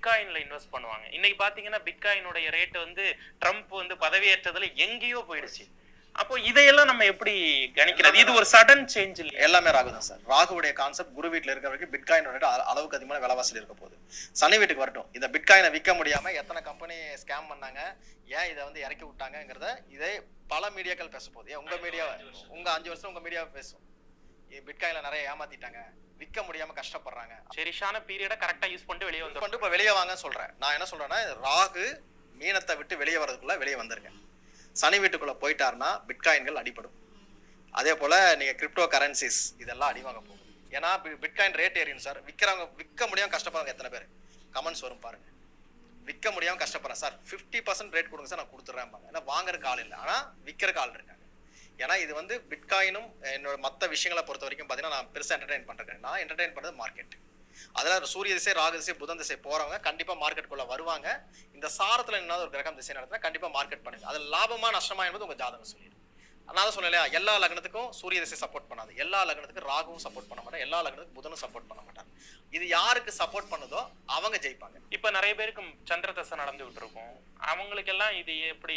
பிட்காயின்ல invest பண்ணுவாங்க. இன்னைக்கு பாத்தீங்கன்னா பிட்காயினுடைய ரேட் வந்து ட்ரம்ப் வந்து பதவியேற்றதுல எங்கேயோ போயிடுச்சு. அப்போ இதையெல்லாம் நம்ம எப்படி கணிக்கிறது? இது ஒரு சடன் சேஞ்ச் இல்ல. எல்லாமே ராகு தான் சார். ராகுவுடைய கான்செப்ட் குரு வீட்டுல இருக்கிற வரைக்கும் பிட்காயினோட அளவுக்கு அதிகமான விலைவாசி இருக்க போகுது. சனி வீட்டுக்கு வரட்டும். இந்த பிட்காயினை விற்க முடியாம எத்தனை கம்பெனி ஸ்கேம் பண்ணாங்க, ஏன் இதை வந்து இறக்கி விட்டாங்கிறத இதே பல மீடியாக்கள் பேச போகுது. உங்க மீடியா, உங்க 5 வருஷம் உங்க மீடியாவை பேசும். பிட்காயின்ல நிறைய ஏமாத்திட்டாங்க, விற்க முடியாம கஷ்டப்படுறாங்க. சரியான பீரியட கரெக்டா யூஸ் பண்ணிட்டு வெளியே வந்து இப்ப வெளியே வாங்க சொல்றேன். நான் என்ன சொல்றேன்னா, ராகு மீனத்தை விட்டு வெளியே வர்றதுக்குள்ள வெளியே வந்துருங்க. சனி வீட்டுக்குள்ள போயிட்டாருன்னா பிட்காயின்கள் அடிபடும். அதே போல நீங்க கிரிப்டோ கரன்சிஸ் இதெல்லாம் அடிவாங்க போகும். ஏன்னா பிட்காயின் ரேட் ஏறிடும் சார். விற்கிறவங்க விற்க முடியாம கஷ்டப்படுறாங்க. எத்தனை பேர் கமெண்ட்ஸ் வரும் பாருங்க. விற்க முடியாம கஷ்டப்படுறேன் சார், 50% ரேட் கொடுங்க சார், நான் கொடுத்துட்றேன். ஏன்னா வாங்குறதுக்கு ஆள் இல்லை, ஆனா விற்கிறதுக்கு ஆள் இருக்காங்க. ஏன்னா இது வந்து பிட்காயினும் என்னோட மற்ற விஷயங்களை பொறுத்த வரைக்கும் பார்த்தீங்கன்னா நான் பெருசாக என்டர்டைன் பண்ணுறேன். நான் என்டர்டைன் பண்ணுறது மார்க்கெட். அதில் சூரிய திசை, ராகு திசை, புதன் திசை போறவங்க கண்டிப்பா மார்க்கெட்டுக்குள்ள வருவாங்க. இந்த சாரத்துல என்ன ஒரு கிரகம் திசை நடத்தினா கண்டிப்பா மார்க்கெட் பண்ணுங்க. அது லாபமா நஷ்டமா என்பது உங்க ஜாதகம் சொல்லிடும். நான் தான் சொல்லலையா, எல்லா லக்னத்துக்கும் சூரிய திசை சப்போர்ட் பண்ணாது, எல்லா லக்னத்துக்கும் ராகுவும் சப்போர்ட் பண்ண மாட்டாங்க, எல்லா லக்னத்துக்கும் புதனும் சப்போர்ட் பண்ண மாட்டாங்க. இது யாருக்கு சப்போர்ட் பண்ணுதோ அவங்க ஜெயிப்பாங்க. இப்ப நிறைய பேருக்கு சந்திர தசை நடந்து விட்டு இருக்கும். அவங்களுக்கு எல்லாம் இது எப்படி